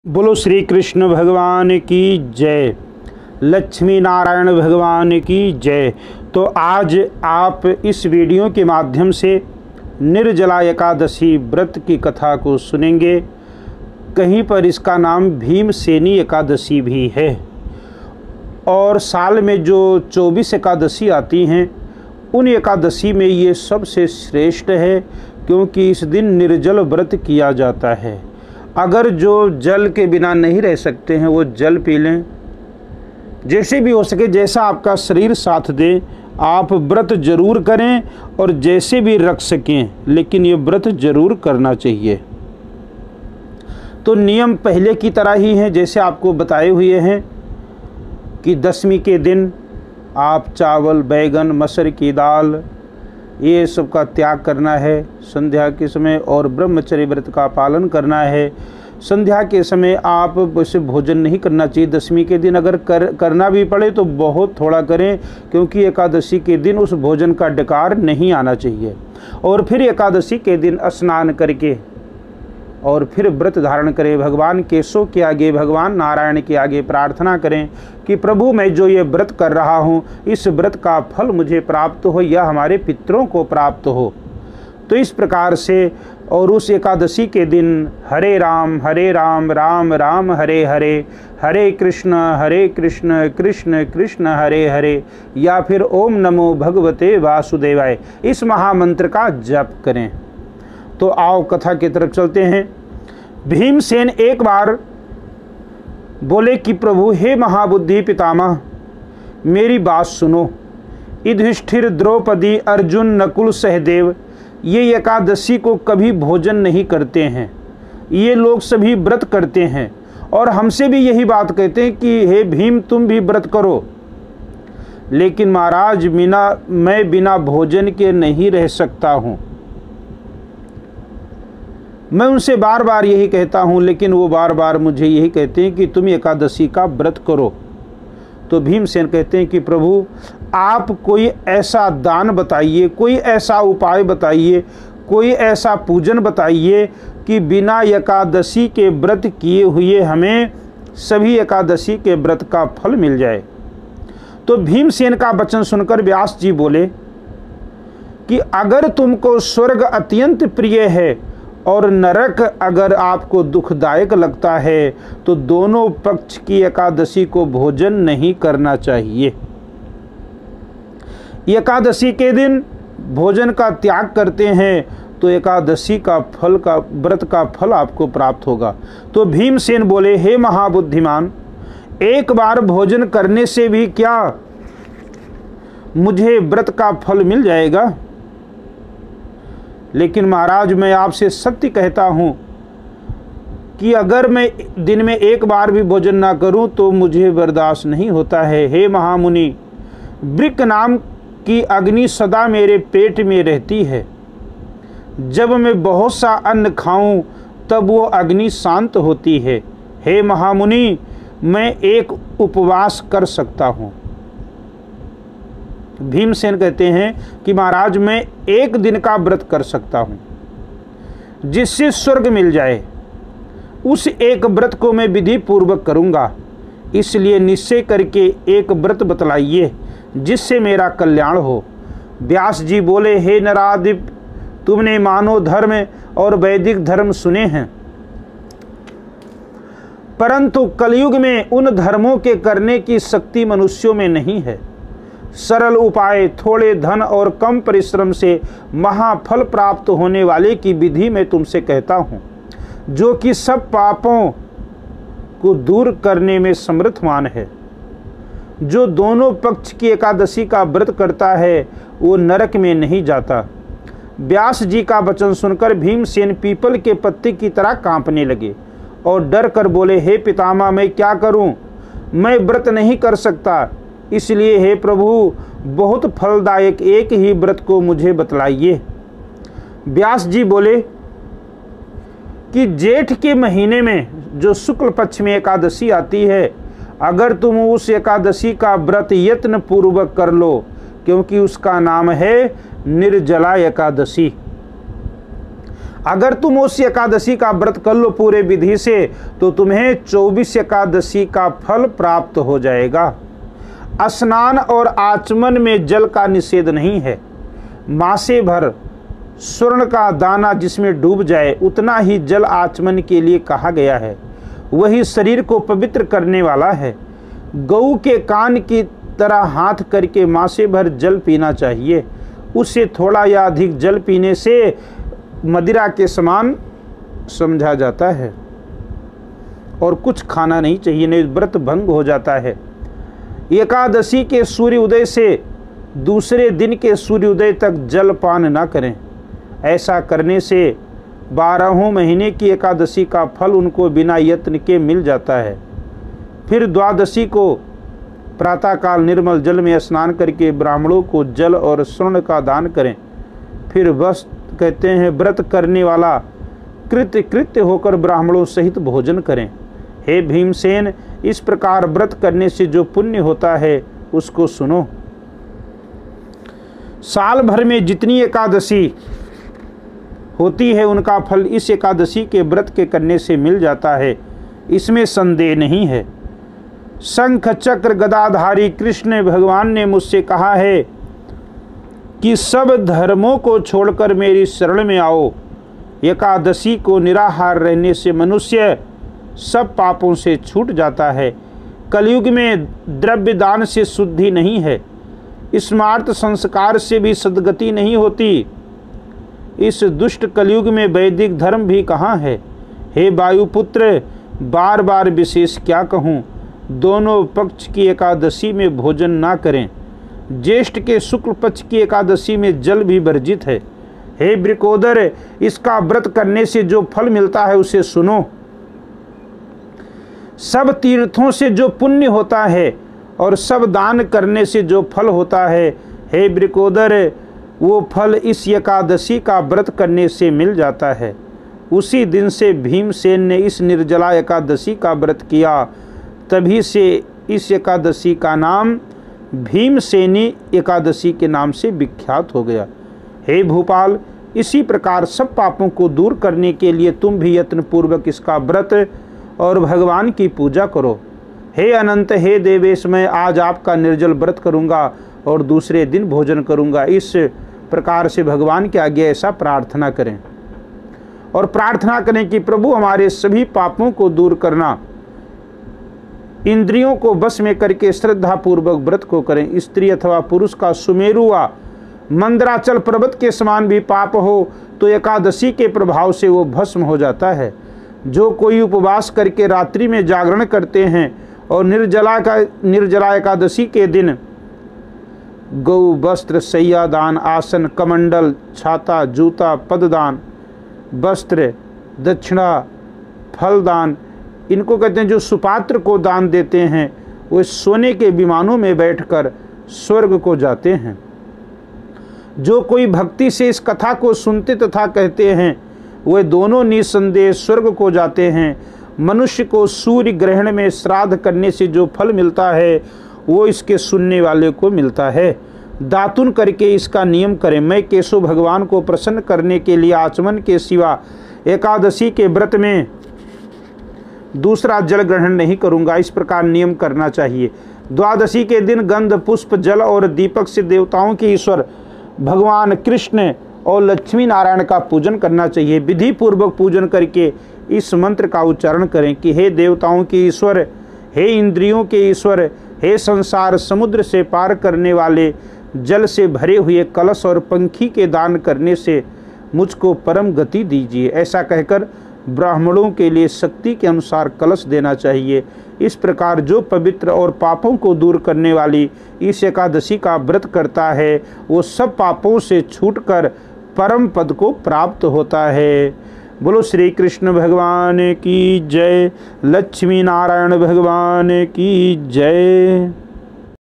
बोलो श्री कृष्ण भगवान की जय, लक्ष्मी नारायण भगवान की जय। तो आज आप इस वीडियो के माध्यम से निर्जला एकादशी व्रत की कथा को सुनेंगे। कहीं पर इसका नाम भीमसेनी एकादशी भी है और साल में जो 24 एकादशी आती हैं उन एकादशी में ये सबसे श्रेष्ठ है, क्योंकि इस दिन निर्जल व्रत किया जाता है। अगर जो जल के बिना नहीं रह सकते हैं वो जल पी लें, जैसे भी हो सके, जैसा आपका शरीर साथ दे आप व्रत जरूर करें और जैसे भी रख सकें, लेकिन ये व्रत जरूर करना चाहिए। तो नियम पहले की तरह ही हैं, जैसे आपको बताए हुए हैं कि दशमी के दिन आप चावल, बैगन, मसूर की दाल ये सब का त्याग करना है संध्या के समय, और ब्रह्मचर्य व्रत का पालन करना है। संध्या के समय आप वैसे भोजन नहीं करना चाहिए। दशमी के दिन अगर करना भी पड़े तो बहुत थोड़ा करें, क्योंकि एकादशी के दिन उस भोजन का डकार नहीं आना चाहिए। और फिर एकादशी के दिन स्नान करके और फिर व्रत धारण करें। भगवान केशव के आगे, भगवान नारायण के आगे प्रार्थना करें कि प्रभु मैं जो ये व्रत कर रहा हूँ इस व्रत का फल मुझे प्राप्त हो या हमारे पितरों को प्राप्त हो। तो इस प्रकार से, और उस एकादशी के दिन हरे राम राम राम हरे हरे, हरे कृष्ण कृष्ण कृष्ण हरे हरे, या फिर ओम नमो भगवते वासुदेवाय इस महामंत्र का जप करें। तो आओ कथा की तरफ चलते हैं। भीमसेन एक बार बोले कि प्रभु हे महाबुद्धि पितामह, मेरी बात सुनो। युधिष्ठिर, द्रौपदी, अर्जुन, नकुल, सहदेव ये एकादशी को कभी भोजन नहीं करते हैं। ये लोग सभी व्रत करते हैं और हमसे भी यही बात कहते हैं कि हे भीम तुम भी व्रत करो। लेकिन महाराज मैं बिना भोजन के नहीं रह सकता हूँ। मैं उनसे बार बार यही कहता हूँ, लेकिन वो बार बार मुझे यही कहते हैं कि तुम एकादशी का व्रत करो। तो भीमसेन कहते हैं कि प्रभु आप कोई ऐसा दान बताइए, कोई ऐसा उपाय बताइए, कोई ऐसा पूजन बताइए कि बिना एकादशी के व्रत किए हुए हमें सभी एकादशी के व्रत का फल मिल जाए। तो भीमसेन का वचन सुनकर व्यास जी बोले कि अगर तुमको स्वर्ग अत्यंत प्रिय है और नरक अगर आपको दुखदायक लगता है तो दोनों पक्ष की एकादशी को भोजन नहीं करना चाहिए। एकादशी के दिन भोजन का त्याग करते हैं तो एकादशी का फल का व्रत का फल आपको प्राप्त होगा। तो भीमसेन बोले हे महाबुद्धिमान, एक बार भोजन करने से भी क्या मुझे व्रत का फल मिल जाएगा? लेकिन महाराज मैं आपसे सत्य कहता हूँ कि अगर मैं दिन में एक बार भी भोजन ना करूँ तो मुझे बर्दाश्त नहीं होता है। हे महामुनि, वृक नाम की अग्नि सदा मेरे पेट में रहती है। जब मैं बहुत सा अन्न खाऊं तब वो अग्नि शांत होती है। हे महामुनि, मैं एक उपवास कर सकता हूँ। भीमसेन कहते हैं कि महाराज मैं एक दिन का व्रत कर सकता हूँ जिससे स्वर्ग मिल जाए। उस एक व्रत को मैं विधि पूर्वक करूँगा, इसलिए निश्चय करके एक व्रत बतलाइए जिससे मेरा कल्याण हो। व्यास जी बोले हे नराधिप, तुमने मानव धर्म और वैदिक धर्म सुने हैं, परंतु कलयुग में उन धर्मों के करने की शक्ति मनुष्यों में नहीं है। सरल उपाय, थोड़े धन और कम परिश्रम से महाफल प्राप्त होने वाले की विधि मैं तुमसे कहता हूँ, जो कि सब पापों को दूर करने में समर्थवान है। जो दोनों पक्ष की एकादशी का व्रत करता है वो नरक में नहीं जाता। व्यास जी का वचन सुनकर भीमसेन पीपल के पत्ते की तरह कांपने लगे और डर कर बोले हे पितामह, मैं क्या करूं? मैं व्रत नहीं कर सकता, इसलिए हे प्रभु बहुत फलदायक एक ही व्रत को मुझे बतलाइए। व्यास जी बोले कि जेठ के महीने में जो शुक्ल पक्ष में एकादशी आती है, अगर तुम उस एकादशी का व्रत यत्न पूर्वक कर लो, क्योंकि उसका नाम है निर्जला एकादशी। अगर तुम उस एकादशी का व्रत कर लो पूरे विधि से तो तुम्हें 24 एकादशी का फल प्राप्त हो जाएगा। स्नान और आचमन में जल का निषेध नहीं है। मासे भर स्वर्ण का दाना जिसमें डूब जाए उतना ही जल आचमन के लिए कहा गया है, वही शरीर को पवित्र करने वाला है। गऊ के कान की तरह हाथ करके मासे भर जल पीना चाहिए। उससे थोड़ा या अधिक जल पीने से मदिरा के समान समझा जाता है और कुछ खाना नहीं चाहिए, नहीं व्रत भंग हो जाता है। एकादशी के सूर्योदय से दूसरे दिन के सूर्योदय तक जलपान न करें। ऐसा करने से 12 महीने की एकादशी का फल उनको बिना यत्न के मिल जाता है। फिर द्वादशी को प्रातःकाल निर्मल जल में स्नान करके ब्राह्मणों को जल और स्वर्ण का दान करें। फिर बस कहते हैं व्रत करने वाला कृत्य होकर ब्राह्मणों सहित भोजन करें। हे भीमसेन, इस प्रकार व्रत करने से जो पुण्य होता है उसको सुनो। साल भर में जितनी एकादशी होती है उनका फल इस एकादशी के व्रत के करने से मिल जाता है, इसमें संदेह नहीं है। शंख चक्र गदाधारी कृष्ण भगवान ने मुझसे कहा है कि सब धर्मों को छोड़कर मेरी शरण में आओ। एकादशी को निराहार रहने से मनुष्य सब पापों से छूट जाता है। कलयुग में द्रव्य दान से शुद्धि नहीं है, स्मार्त संस्कार से भी सद्गति नहीं होती। इस दुष्ट कलयुग में वैदिक धर्म भी कहाँ है। हे वायुपुत्र, बार बार विशेष क्या कहूँ, दोनों पक्ष की एकादशी में भोजन ना करें। ज्येष्ठ के शुक्ल पक्ष की एकादशी में जल भी वर्जित है। हे वृकोदर, इसका व्रत करने से जो फल मिलता है उसे सुनो। सब तीर्थों से जो पुण्य होता है और सब दान करने से जो फल होता है, हे वृकोदर, वो फल इस एकादशी का व्रत करने से मिल जाता है। उसी दिन से भीमसेन ने इस निर्जला एकादशी का व्रत किया, तभी से इस एकादशी का नाम भीमसेनी एकादशी के नाम से विख्यात हो गया। हे भूपाल, इसी प्रकार सब पापों को दूर करने के लिए तुम भी यत्न पूर्वक इसका व्रत और भगवान की पूजा करो। हे अनंत, हे देवेश, मैं आज आपका निर्जल व्रत करूंगा और दूसरे दिन भोजन करूंगा। इस प्रकार से भगवान के आगे ऐसा प्रार्थना करें और प्रार्थना करें कि प्रभु हमारे सभी पापों को दूर करना। इंद्रियों को बस में करके श्रद्धा पूर्वक व्रत को करें। स्त्री अथवा पुरुष का सुमेरु व मंदराचल पर्वत के समान भी पाप हो तो एकादशी के प्रभाव से वो भस्म हो जाता है। जो कोई उपवास करके रात्रि में जागरण करते हैं और निर्जला एकादशी के दिन गौ, वस्त्र, शैया दान, आसन, कमंडल, छाता, जूता, पददान, वस्त्र, दक्षिणा, फलदान, इनको कहते हैं। जो सुपात्र को दान देते हैं वो सोने के विमानों में बैठकर स्वर्ग को जाते हैं। जो कोई भक्ति से इस कथा को सुनते तथा कहते हैं वे दोनों निसंदेह स्वर्ग को जाते हैं। मनुष्य को सूर्य ग्रहण में श्राद्ध करने से जो फल मिलता है वो इसके सुनने वाले को मिलता है। दातुन करके इसका नियम करें। मैं केशव भगवान को प्रसन्न करने के लिए आचमन के सिवा एकादशी के व्रत में दूसरा जल ग्रहण नहीं करूंगा, इस प्रकार नियम करना चाहिए। द्वादशी के दिन गंध, पुष्प, जल और दीपक से देवताओं के ईश्वर भगवान कृष्ण और लक्ष्मी नारायण का पूजन करना चाहिए। विधि पूर्वक पूजन करके इस मंत्र का उच्चारण करें कि हे देवताओं के ईश्वर, हे इंद्रियों के ईश्वर, हे संसार समुद्र से पार करने वाले, जल से भरे हुए कलश और पंखी के दान करने से मुझको परम गति दीजिए। ऐसा कहकर ब्राह्मणों के लिए शक्ति के अनुसार कलश देना चाहिए। इस प्रकार जो पवित्र और पापों को दूर करने वाली इस एकादशी का व्रत करता है वो सब पापों से छूटकर परम पद को प्राप्त होता है। बोलो श्री कृष्ण भगवान की जय, लक्ष्मी नारायण भगवान की जय।